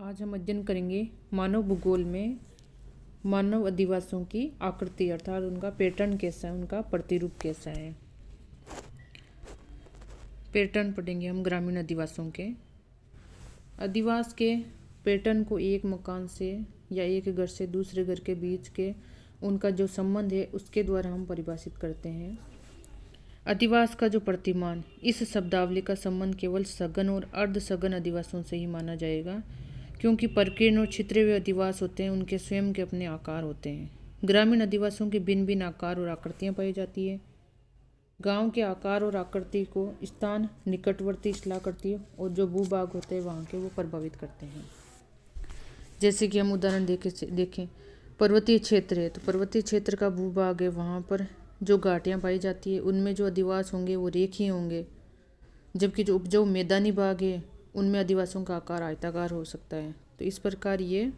आज हम अध्ययन करेंगे मानव भूगोल में मानव अधिवासियों की आकृति अर्थात उनका पैटर्न कैसा है, उनका प्रतिरूप कैसा है। पैटर्न पढ़ेंगे हम ग्रामीण अधिवासियों के। अधिवास के पैटर्न को एक मकान से या एक घर से दूसरे घर के बीच के उनका जो संबंध है उसके द्वारा हम परिभाषित करते हैं। अधिवास का जो प्रतिमान, इस शब्दावली का संबंध केवल सघन और अर्ध सघन अधिवासियों से ही माना जाएगा, क्योंकि प्रकीर्ण और छितरे हुए अधिवास होते हैं, उनके स्वयं के अपने आकार होते हैं। ग्रामीण अधिवासियों के भिन्न भिन्न आकार और आकृतियाँ पाई जाती है। गांव के आकार और आकृति को स्थान, निकटवर्ती स्थलाकृति और जो भूभाग होते हैं वहाँ के वो प्रभावित करते हैं। जैसे कि हम उदाहरण देखें पर्वतीय क्षेत्र है तो पर्वतीय क्षेत्र का भूभाग है, वहाँ पर जो घाटियाँ पाई जाती है उनमें जो अधिवास होंगे वो रेखीय होंगे, जबकि जो उपजाऊ मैदानी भाग है उनमें अधिवासियों का आकार आयताकार हो सकता है। तो इस प्रकार ये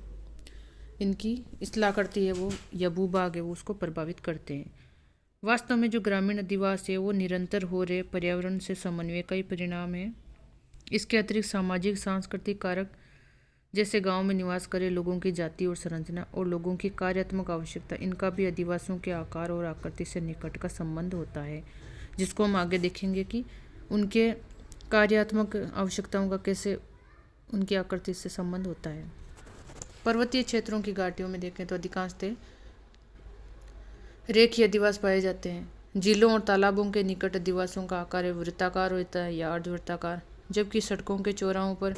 इनकी स्थलाकृति है वो या भूभाग है वो उसको प्रभावित करते हैं। वास्तव में जो ग्रामीण अधिवास है वो निरंतर हो रहे पर्यावरण से समन्वय का ही परिणाम है। इसके अतिरिक्त सामाजिक सांस्कृतिक कारक जैसे गांव में निवास करे लोगों की जाति और संरचना और लोगों की कार्यात्मक आवश्यकता, इनका भी अधिवासियों के आकार और आकृति से निकट का संबंध होता है, जिसको हम आगे देखेंगे कि उनके कार्यात्मक आवश्यकताओं का कैसे उनकी आकृति से संबंध होता है। पर्वतीय क्षेत्रों की घाटियों में देखें तो अधिकांशतः रेखीय अधिवास पाए जाते हैं। झीलों और तालाबों के निकट अधिवासों का आकार वृत्ताकार होता है या अर्धवृत्ताकार, जबकि सड़कों के चौराहों पर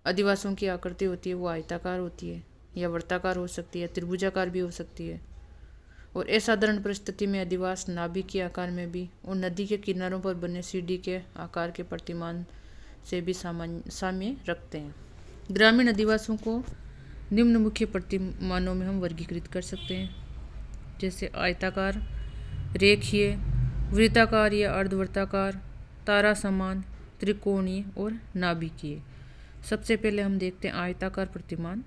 अधिवासों की आकृति होती है वो आयताकार होती है या वर्ताकार हो सकती है, त्रिभुजाकार भी हो सकती है। और असाधारण परिस्थिति में अधिवास नाभिक के आकार में भी और नदी के किनारों पर बने सीढ़ी के आकार के प्रतिमान से भी साम्य रखते हैं। ग्रामीण अधिवासियों को निम्न मुख्य प्रतिमानों में हम वर्गीकृत कर सकते हैं, जैसे आयताकार, रेखीय, वृत्ताकार या अर्धवृत्ताकार, तारा समान, त्रिकोणीय और नाभिकीय। सबसे पहले हम देखते हैं आयताकार प्रतिमान।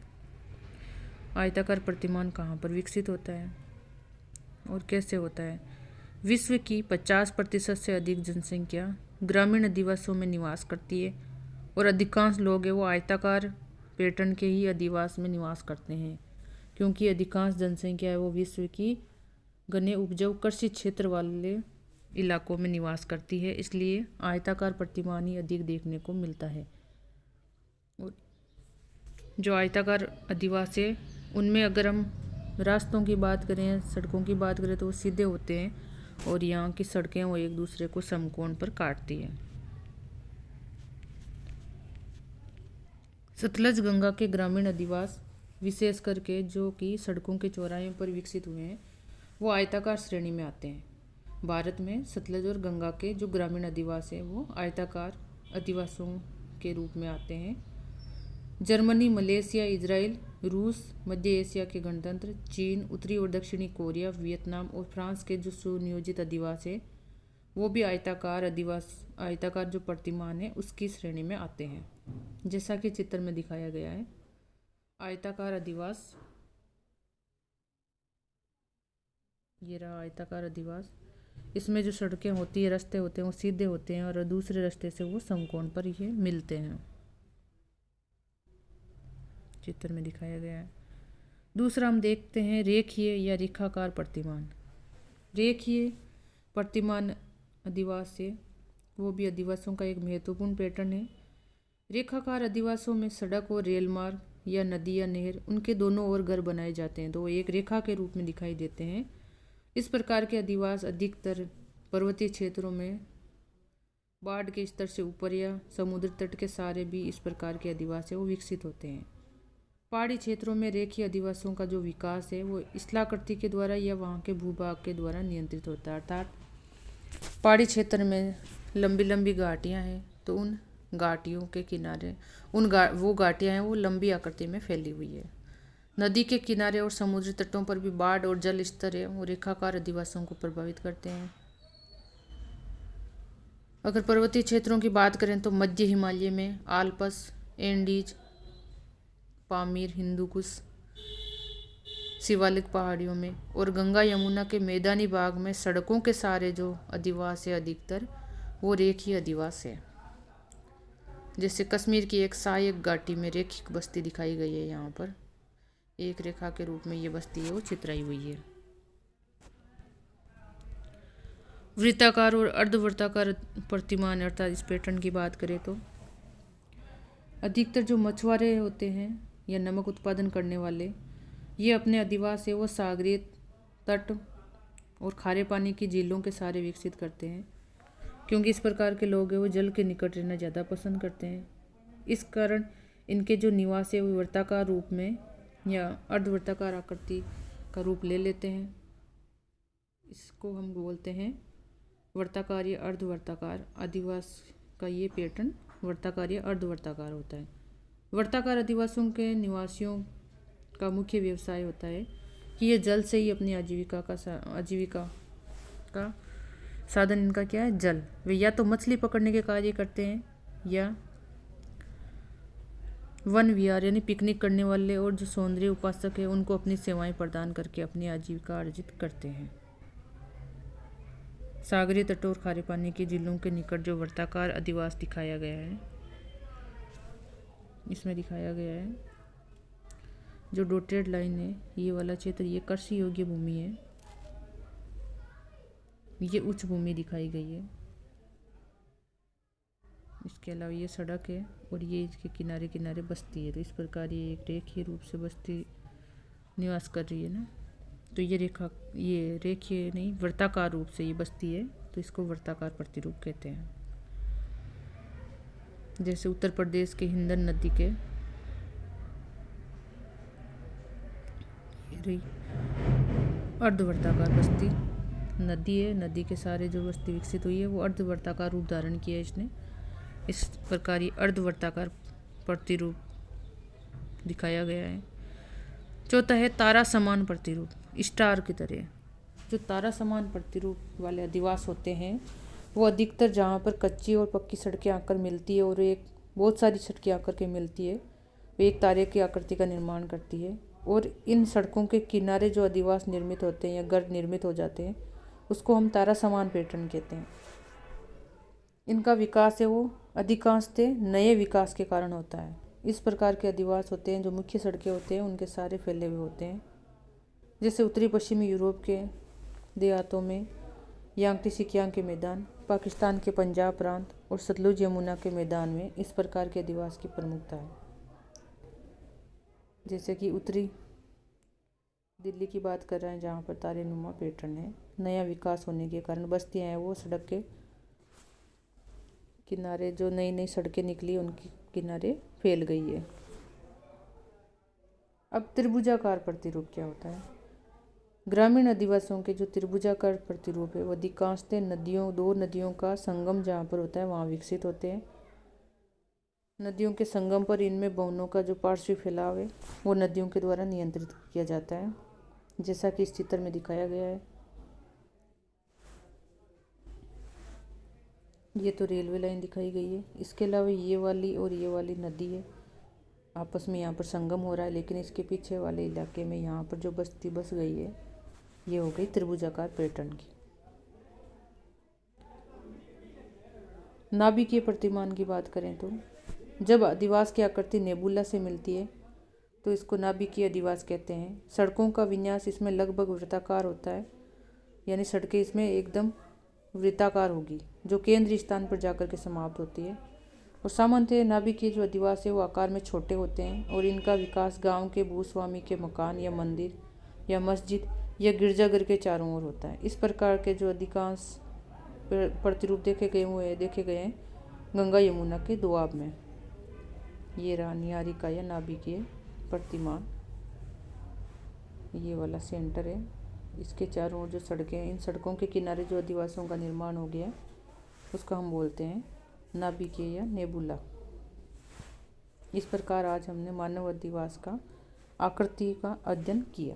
आयताकार प्रतिमान कहाँ पर विकसित होता है और कैसे होता है। विश्व की 50% से अधिक जनसंख्या ग्रामीण अधिवासों में निवास करती है और अधिकांश लोग हैं वो आयताकार पैटर्न के ही अधिवास में निवास करते हैं, क्योंकि अधिकांश जनसंख्या है वो विश्व की घने उपजाऊ कृषि क्षेत्र वाले इलाकों में निवास करती है, इसलिए आयताकार प्रतिमान ही अधिक देखने को मिलता है। और जो आयताकार अधिवास है उनमें अगर हम रास्तों की बात करें, सड़कों की बात करें तो वो सीधे होते हैं और यहाँ की सड़कें वो एक दूसरे को समकोण पर काटती है। सतलज गंगा के ग्रामीण अधिवास विशेष करके जो कि सड़कों के चौराहे पर विकसित हुए हैं वो आयताकार श्रेणी में आते हैं। भारत में सतलज और गंगा के जो ग्रामीण अधिवास है वो आयताकार अधिवासों के रूप में आते हैं। जर्मनी, मलेशिया, इजराइल, रूस, मध्य एशिया के गणतंत्र, चीन, उत्तरी और दक्षिणी कोरिया, वियतनाम और फ्रांस के जो सुनियोजित अधिवास है वो भी आयताकार जो प्रतिमान है उसकी श्रेणी में आते हैं, जैसा कि चित्र में दिखाया गया है। आयताकार अधिवास, ये रहा आयताकार अधिवास। इसमें जो सड़कें होती है, रास्ते होते हैं वो सीधे होते हैं और दूसरे रास्ते से वो समकोण पर ये मिलते हैं, चित्र में दिखाया गया है। दूसरा हम देखते हैं रेखीय या रेखाकार प्रतिमान। रेखीय प्रतिमान अधिवास है वो भी अधिवासों का एक महत्वपूर्ण पैटर्न है। रेखाकार अधिवासों में सड़क और रेल मार्ग या नदी या नहर उनके दोनों ओर घर बनाए जाते हैं तो वो एक रेखा के रूप में दिखाई देते हैं। इस प्रकार के अधिवास अधिकतर पर्वतीय क्षेत्रों में बाढ़ के स्तर से ऊपर या समुद्र तट के सहारे भी इस प्रकार के अधिवास है वो विकसित होते हैं। पहाड़ी क्षेत्रों में रेखीय अधिवासों का जो विकास है वो स्थलाकृति के द्वारा या वहाँ के भूभाग के द्वारा नियंत्रित होता है। अर्थात पहाड़ी क्षेत्र में लंबी लंबी घाटियाँ हैं तो उन घाटियों के किनारे वो घाटियाँ हैं वो लंबी आकृति में फैली हुई है। नदी के किनारे और समुद्री तटों पर भी बाढ़ और जल स्तर है वो रेखाकार अधिवासों को प्रभावित करते हैं। अगर पर्वतीय क्षेत्रों की बात करें तो मध्य हिमालय में आल्प्स, एंडीज, पामीर, हिंदुकुश, शिवालिक पहाड़ियों में और गंगा यमुना के मैदानी भाग में सड़कों के सहारे जो अधिवास है अधिकतर वो रेखीय अधिवास है। जैसे कश्मीर की एक सहायक घाटी में रेखिक बस्ती दिखाई गई है। यहाँ पर एक रेखा के रूप में ये बस्ती है वो चित्राई हुई है। वृत्ताकार और अर्धवृत्ताकार प्रतिमान अर्थात इस पैटर्न की बात करें तो अधिकतर जो मछुआरे होते हैं या नमक उत्पादन करने वाले, ये अपने अधिवास है वो सागरीय तट और खारे पानी की झीलों के सहारे विकसित करते हैं, क्योंकि इस प्रकार के लोग हैं वो जल के निकट रहना ज़्यादा पसंद करते हैं। इस कारण इनके जो निवास है वो वृत्ताकार रूप में या अर्धवृत्ताकार आकृति का रूप ले लेते हैं। इसको हम बोलते हैं वृत्ताकार या अर्धवृत्ताकार। अधिवास का ये पैटर्न वृत्ताकार या अर्धवृत्ताकार होता है। वृत्ताकार अधिवासों के निवासियों का मुख्य व्यवसाय होता है कि ये जल से ही अपनी आजीविका का साधन इनका क्या है, जल। वे या तो मछली पकड़ने के कार्य करते हैं या वन विहार यानी पिकनिक करने वाले और जो सौंदर्य उपासक है उनको अपनी सेवाएं प्रदान करके अपनी आजीविका अर्जित करते हैं। सागरीय तटों और खारे पानी की झीलों के निकट जो वृत्ताकार अधिवास दिखाया गया है, इसमें दिखाया गया है जो डॉटेड लाइन है, ये वाला क्षेत्र ये कृषि योग्य भूमि है, ये उच्च भूमि दिखाई गई है। इसके अलावा ये सड़क है और ये इसके किनारे किनारे बस्ती है। तो इस प्रकार ये एक रेखीय रूप से बस्ती निवास कर रही है ना। तो ये रेखीय नहीं वृत्ताकार रूप से ये बस्ती है, तो इसको वृत्ताकार प्रतिरूप कहते हैं। जैसे उत्तर प्रदेश के हिंदन नदी के अर्धवृत्ताकार बस्ती नदी है, नदी के सारे जो बस्ती विकसित हुई है वो अर्धवृत्ताकार रूप धारण किया है इसने। इस प्रकार ये अर्धवृत्ताकार प्रतिरूप दिखाया गया है। चौथा है तारा समान प्रतिरूप, स्टार की तरह। जो तारा समान प्रतिरूप वाले अधिवास होते हैं वो अधिकतर जहाँ पर कच्ची और पक्की सड़कें आकर मिलती है और एक बहुत सारी सड़कें आकर के मिलती है, वो एक तारे की आकृति का निर्माण करती है। और इन सड़कों के किनारे जो अधिवास निर्मित होते हैं या घर निर्मित हो जाते हैं उसको हम तारा समान पैटर्न कहते हैं। इनका विकास है वो अधिकांशतः नए विकास के कारण होता है। इस प्रकार के अधिवास होते हैं जो मुख्य सड़कें होते हैं उनके सारे फैले हुए होते हैं। जैसे उत्तरी पश्चिमी यूरोप के देहातों में यांगटी सिकियांग के मैदान, पाकिस्तान के पंजाब प्रांत और सतलुज यमुना के मैदान में इस प्रकार के अधिवास की प्रमुखता है। जैसे कि उत्तरी दिल्ली की बात कर रहे हैं जहाँ पर तारेनुमा पैटर्न है। नया विकास होने के कारण बस्तियाँ हैं वो सड़क के किनारे जो नई नई सड़कें निकली उनके किनारे फैल गई है। अब त्रिभुजाकार प्रतिरूप क्या होता है? ग्रामीण अधिवासियों के जो त्रिभुजाकार प्रतिरूप है वो अधिकांशतः दो नदियों का संगम जहाँ पर होता है वहाँ विकसित होते हैं। नदियों के संगम पर इनमें भवनों का जो पार्श्वी फैलाव है वो नदियों के द्वारा नियंत्रित किया जाता है, जैसा कि इस चित्र में दिखाया गया है। ये तो रेलवे लाइन दिखाई गई है। इसके अलावा ये वाली और ये वाली नदी है, आपस में यहाँ पर संगम हो रहा है, लेकिन इसके पीछे वाले इलाके में यहाँ पर जो बस्ती बस गई है ये हो गई त्रिभुजाकार पैटर्न की। नाभिकीय प्रतिमान की बात करें तो जब अधिवास की आकृति नेबुला से मिलती है तो इसको नाभिकीय अधिवास कहते हैं। सड़कों का विन्यास इसमें लगभग वृत्ताकार होता है, यानी सड़कें इसमें एकदम वृत्ताकार होगी जो केंद्रीय स्थान पर जाकर के समाप्त होती है। और सामान्यतः नाभिकीय जो अधिवास है वो आकार में छोटे होते हैं और इनका विकास गांव के भूस्वामी के मकान या मंदिर या मस्जिद या गिरजाघर के चारों ओर होता है। इस प्रकार के जो अधिकांश प्रतिरूप देखे गए हैं गंगा यमुना के दोआब में। ये रहा निहारिका या नाभिकीय प्रतिमान, ये वाला सेंटर है। इसके चारों ओर जो सड़कें हैं इन सड़कों के किनारे जो अधिवासियों का निर्माण हो गया उसको हम बोलते हैं नाभिकीय या नेबुला। इस प्रकार आज हमने मानव अधिवास का आकृति का अध्ययन किया।